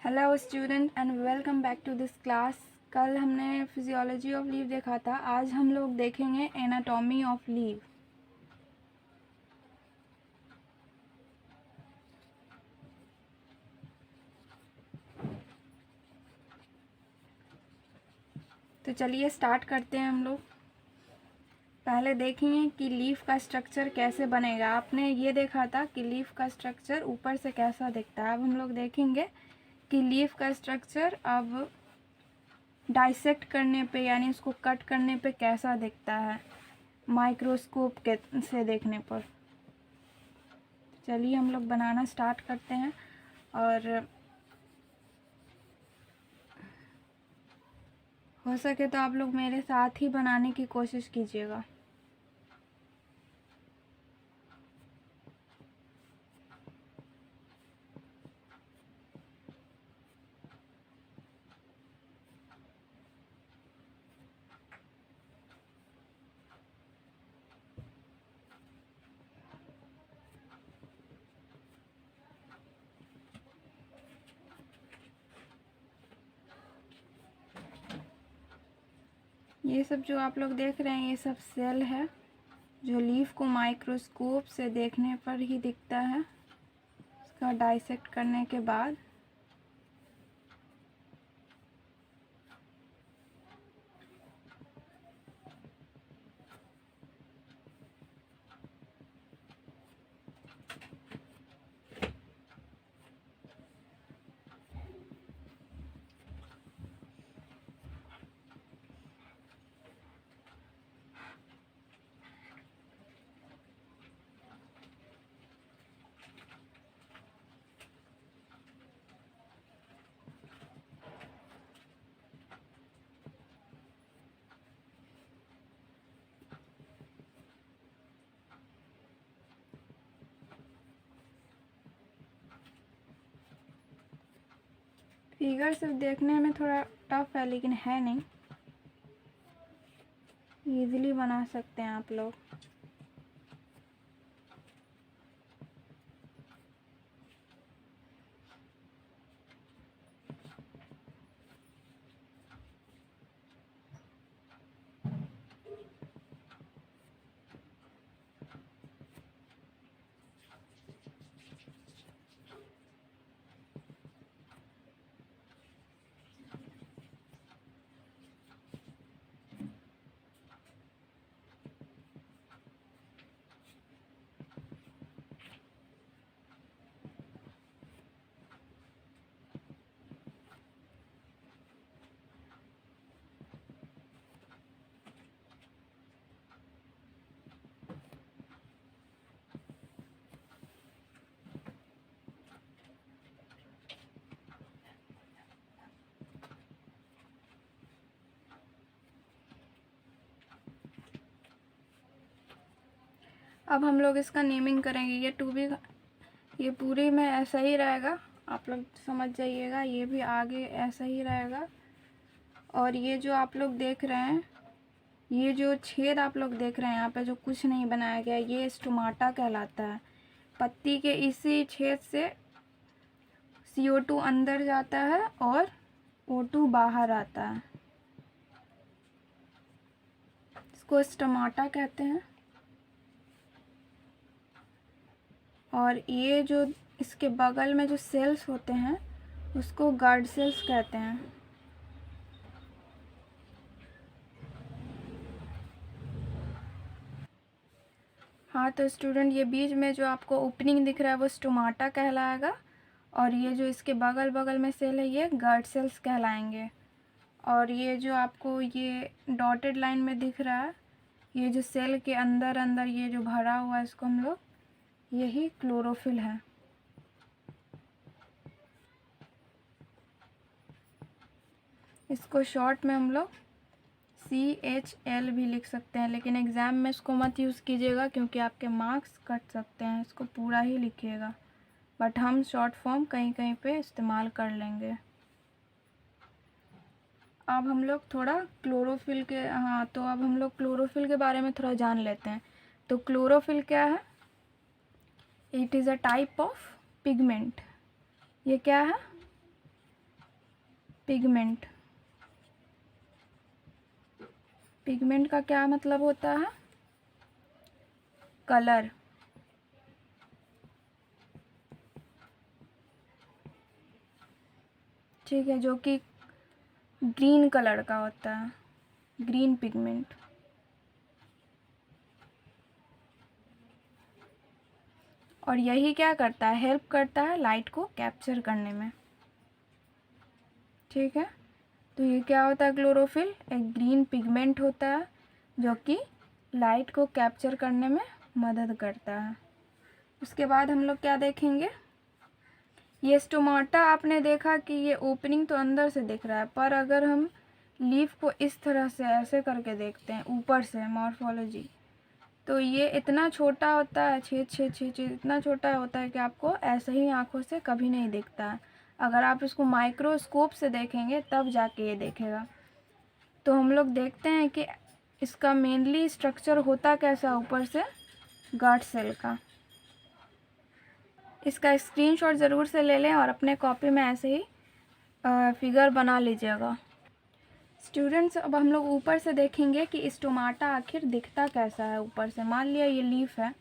Hello student and welcome back to this class. कल हमने physiology of leave देखा था, आज हम लोग देखेंगे एनाटॉमी ऑफ लीव। तो चलिए स्टार्ट करते हैं हम लोग। पहले देखेंगे कि लीफ का स्ट्रक्चर कैसे बनेगा। आपने ये देखा था कि लीफ का स्ट्रक्चर ऊपर से कैसा दिखता है। अब हम लोग देखेंगे कि लीफ का स्ट्रक्चर अब डाइसेक्ट करने पे यानी उसको कट करने पे कैसा दिखता है माइक्रोस्कोप के से देखने पर। चलिए हम लोग बनाना स्टार्ट करते हैं और हो सके तो आप लोग मेरे साथ ही बनाने की कोशिश कीजिएगा। ये सब जो आप लोग देख रहे हैं ये सब सेल है जो लीफ को माइक्रोस्कोप से देखने पर ही दिखता है। इसका डाइसेक्ट करने के बाद फिगर सिर्फ देखने में थोड़ा टफ है लेकिन है नहीं, इजीली बना सकते हैं आप लोग। अब हम लोग इसका नेमिंग करेंगे। ये टू बी ये पूरी में ऐसा ही रहेगा, आप लोग समझ जाइएगा। ये भी आगे ऐसा ही रहेगा। और ये जो आप लोग देख रहे हैं, ये जो छेद आप लोग देख रहे हैं यहाँ पे जो कुछ नहीं बनाया गया, ये स्टोमाटा कहलाता है। पत्ती के इसी छेद से CO2 अंदर जाता है और O2 बाहर आता है। इसको स्टोमाटा कहते हैं। और ये जो इसके बगल में जो सेल्स होते हैं उसको गार्ड सेल्स कहते हैं। हाँ तो स्टूडेंट, ये बीच में जो आपको ओपनिंग दिख रहा है वो स्टोमाटा कहलाएगा और ये जो इसके बगल बगल में सेल है ये गार्ड सेल्स कहलाएंगे। और ये जो आपको ये डॉटेड लाइन में दिख रहा है, ये जो सेल के अंदर अंदर ये जो भरा हुआ है इसको हम लोग, यही क्लोरोफिल है। इसको शॉर्ट में हम लोग CHL भी लिख सकते हैं, लेकिन एग्ज़ाम में इसको मत यूज़ कीजिएगा क्योंकि आपके मार्क्स कट सकते हैं। इसको पूरा ही लिखिएगा, बट हम शॉर्ट फॉर्म कहीं कहीं पे इस्तेमाल कर लेंगे। अब हम लोग थोड़ा क्लोरोफिल के तो अब हम लोग क्लोरोफिल के बारे में थोड़ा जान लेते हैं। तो क्लोरोफिल क्या है? It is a type of pigment. ये क्या है? पिगमेंट। पिगमेंट का क्या मतलब होता है? कलर। ठीक है, जो कि ग्रीन कलर का होता है, ग्रीन पिगमेंट। और यही क्या करता है? हेल्प करता है लाइट को कैप्चर करने में। ठीक है, तो ये क्या होता है? क्लोरोफिल एक ग्रीन पिगमेंट होता है जो कि लाइट को कैप्चर करने में मदद करता है। उसके बाद हम लोग क्या देखेंगे? ये स्टोमाटा आपने देखा कि ये ओपनिंग तो अंदर से दिख रहा है, पर अगर हम लीफ को इस तरह से ऐसे करके देखते हैं ऊपर से मॉर्फोलॉजी, तो ये इतना छोटा होता है, छेद छेद छेद छेद इतना छोटा होता है कि आपको ऐसे ही आँखों से कभी नहीं दिखता है। अगर आप इसको माइक्रोस्कोप से देखेंगे तब जाके ये देखेगा। तो हम लोग देखते हैं कि इसका मेनली स्ट्रक्चर होता कैसा ऊपर से? गार्ड सेल का। इसका स्क्रीनशॉट ज़रूर से ले लें और अपने कॉपी में ऐसे ही फिगर बना लीजिएगा। स्टूडेंट्स, अब हम लोग ऊपर से देखेंगे कि स्टोमाटा आखिर दिखता कैसा है ऊपर से। मान लिया ये लीफ है,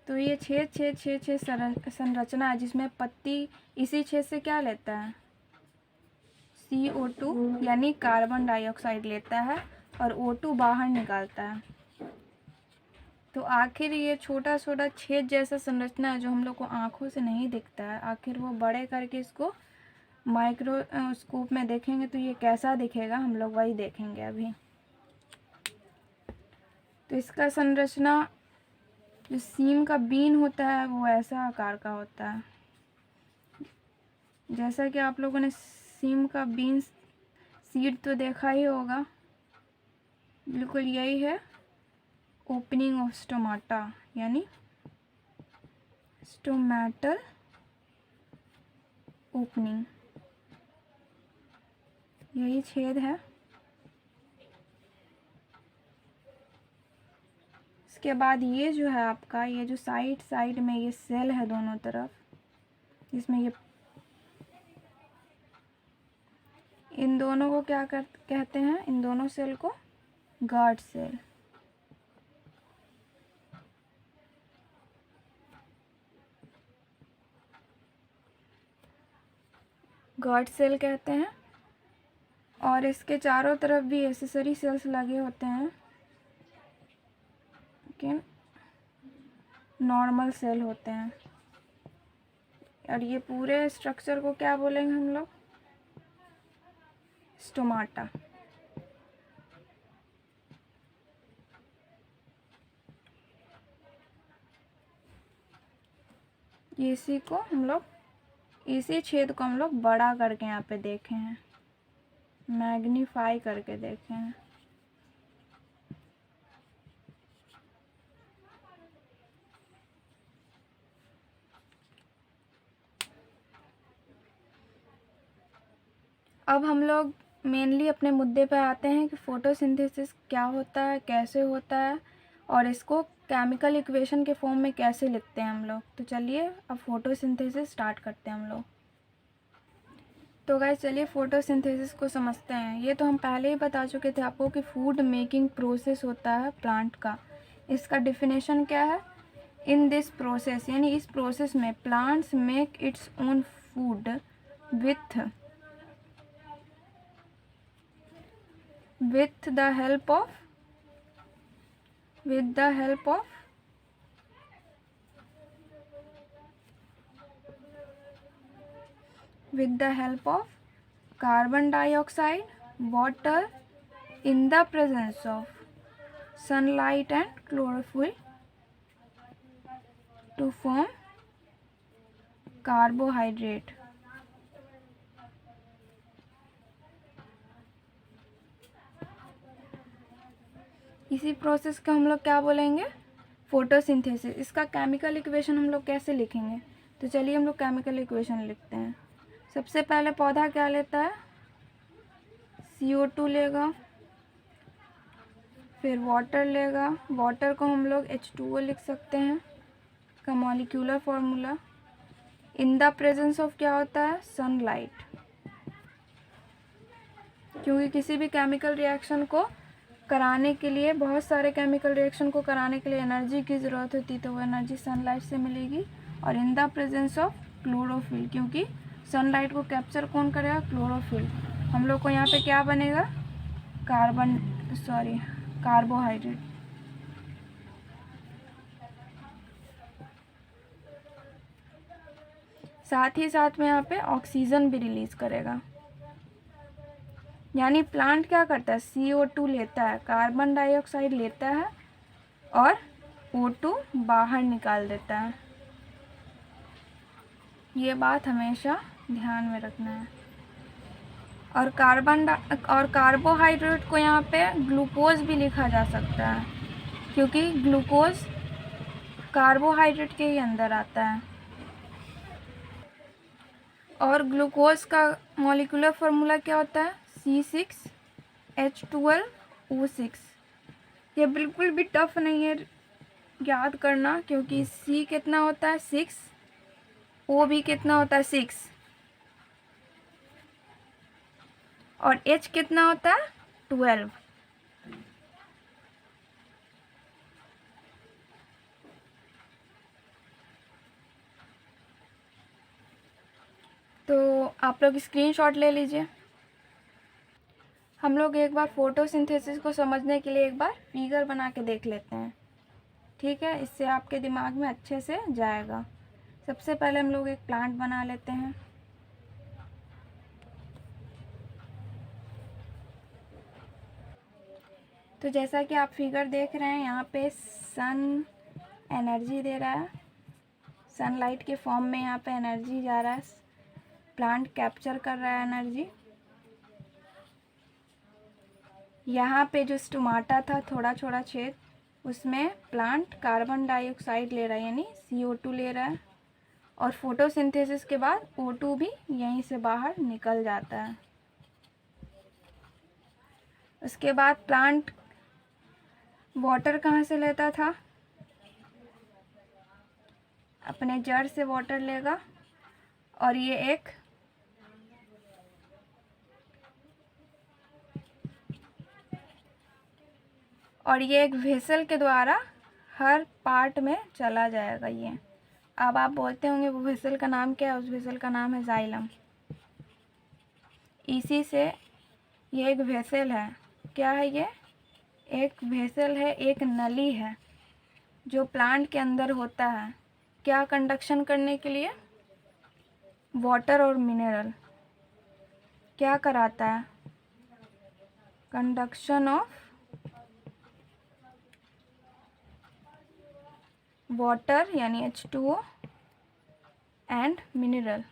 तो ये छेद छेद छेद छेद संरचना है जिसमें पत्ती इसी छेद से क्या लेता है? CO2 यानी कार्बन डाइऑक्साइड लेता है और O2 बाहर निकालता है। तो आखिर ये छोटा छोटा छेद जैसा संरचना है जो हम लोग को आँखों से नहीं दिखता है, आखिर वो बड़े करके इसको माइक्रोस्कोप में देखेंगे तो ये कैसा दिखेगा, हम लोग वही देखेंगे अभी। तो इसका संरचना जो सीम का बीन होता है वो ऐसा आकार का होता है, जैसा कि आप लोगों ने सीम का बीन सीड तो देखा ही होगा। बिल्कुल यही है ओपनिंग ऑफ स्टोमाटा, यानी स्टोमेटल ओपनिंग, यही छेद है। इसके बाद ये जो है आपका, ये जो साइड साइड में ये सेल है दोनों तरफ, जिसमें ये इन दोनों को क्या कहते हैं? इन दोनों सेल को गार्ड सेल। गार्ड सेल कहते हैं। और इसके चारों तरफ भी एसेसरी सेल्स लगे होते हैं, लेकिन नॉर्मल सेल होते हैं। और ये पूरे स्ट्रक्चर को क्या बोलेंगे हम लोग? स्टोमाटा। इसी छेद को हम लोग बड़ा करके यहाँ पे देखे हैं, मैग्नीफाई करके देखे हैं। अब हम लोग मेनली अपने मुद्दे पे आते हैं कि फोटोसिंथेसिस क्या होता है, कैसे होता है, और इसको केमिकल इक्वेशन के फॉर्म में कैसे लिखते हैं हम लोग। तो चलिए अब फोटोसिंथेसिस स्टार्ट करते हैं हम लोग। तो गाइस चलिए फोटोसिंथेसिस को समझते हैं। ये तो हम पहले ही बता चुके थे आपको कि फूड मेकिंग प्रोसेस होता है प्लांट का। इसका डिफिनेशन क्या है? इन दिस प्रोसेस, यानी इस प्रोसेस में plants make its own food with the help of carbon dioxide, water, in the presence of sunlight and chlorophyll to form carbohydrate. इसी प्रोसेस का हम लोग क्या बोलेंगे? फोटोसिंथेसिस। इसका केमिकल इक्वेशन हम लोग कैसे लिखेंगे? तो चलिए हम लोग केमिकल इक्वेशन लिखते हैं। सबसे पहले पौधा क्या लेता है? CO2 लेगा, फिर वाटर लेगा। वाटर को हम लोग H2O लिख सकते हैं, का molecular formula in the presence of क्या होता है, सनलाइट। क्योंकि किसी भी केमिकल रिएक्शन को कराने के लिए, बहुत सारे केमिकल रिएक्शन को कराने के लिए एनर्जी की ज़रूरत होती है, तो वो एनर्जी सनलाइट से मिलेगी। और in the presence of chlorophyll, क्योंकि सनलाइट को कैप्चर कौन करेगा, क्लोरोफिल। हम लोग को यहाँ पे क्या बनेगा, कार्बोहाइड्रेट। साथ ही साथ में यहाँ पे ऑक्सीजन भी रिलीज करेगा। यानी प्लांट क्या करता है, CO2 लेता है, कार्बन डाइऑक्साइड लेता है और O2 बाहर निकाल देता है। ये बात हमेशा ध्यान में रखना है। और कार्बोहाइड्रेट को यहाँ पे ग्लूकोज भी लिखा जा सकता है, क्योंकि ग्लूकोज कार्बोहाइड्रेट के ही अंदर आता है। और ग्लूकोज का मॉलिक्यूलर फार्मूला क्या होता है, C6H12O6। ये बिल्कुल भी टफ नहीं है याद करना, क्योंकि C कितना होता है 6, O भी कितना होता है 6, और H कितना होता है 12। तो आप लोग स्क्रीनशॉट ले लीजिए। हम लोग एक बार फोटोसिंथेसिस को समझने के लिए एक बार फिगर बना के देख लेते हैं, ठीक है। इससे आपके दिमाग में अच्छे से जाएगा। सबसे पहले हम लोग एक प्लांट बना लेते हैं। तो जैसा कि आप फिगर देख रहे हैं, यहाँ पे सन एनर्जी दे रहा है, सनलाइट के फॉर्म में यहाँ पे एनर्जी जा रहा है, प्लांट कैप्चर कर रहा है एनर्जी। यहाँ पे जो स्टोमाटा था, थोड़ा छोटा छेद, उसमें प्लांट कार्बन डाइऑक्साइड ले रहा है, यानी CO2 ले रहा है। और फोटोसिंथेसिस के बाद O2 भी यहीं से बाहर निकल जाता है। उसके बाद प्लांट वाटर कहाँ से लेता था, अपने जड़ से वाटर लेगा। और ये एक वेसल के द्वारा हर पार्ट में चला जाएगा ये। अब आप बोलते होंगे वो वेसल का नाम क्या है, उस वेसल का नाम है जाइलम। इसी से ये एक वेसल है। क्या है ये, एक वेसल है, एक नली है जो प्लांट के अंदर होता है। क्या, कंडक्शन करने के लिए वाटर और मिनरल। क्या कराता है, कंडक्शन ऑफ वाटर यानी H2O एंड मिनरल।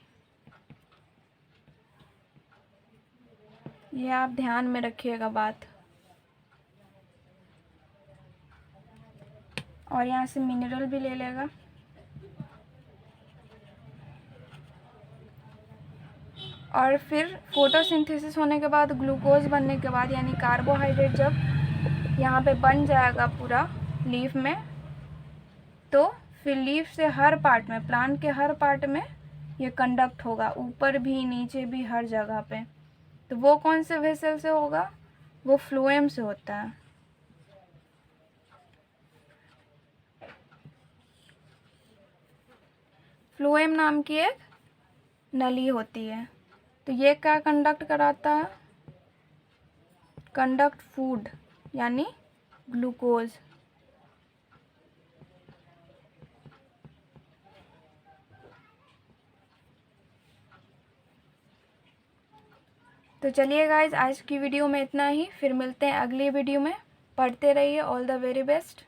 ये आप ध्यान में रखिएगा बात। और यहाँ से मिनरल भी ले लेगा। और फिर फोटोसिंथेसिस होने के बाद, ग्लूकोज बनने के बाद, यानी कार्बोहाइड्रेट जब यहाँ पे बन जाएगा पूरा लीफ में, तो फिर लीफ से हर पार्ट में, प्लांट के हर पार्ट में ये कंडक्ट होगा, ऊपर भी नीचे भी हर जगह पे। तो वो कौन से वेसल से होगा, वो फ्लोएम से होता है। फ्लोएम नाम की एक नली होती है। तो ये क्या कंडक्ट कराता है, कंडक्ट फूड यानी ग्लूकोज। तो चलिए गाइज, आज की वीडियो में इतना ही। फिर मिलते हैं अगली वीडियो में। पढ़ते रहिए। All the very best.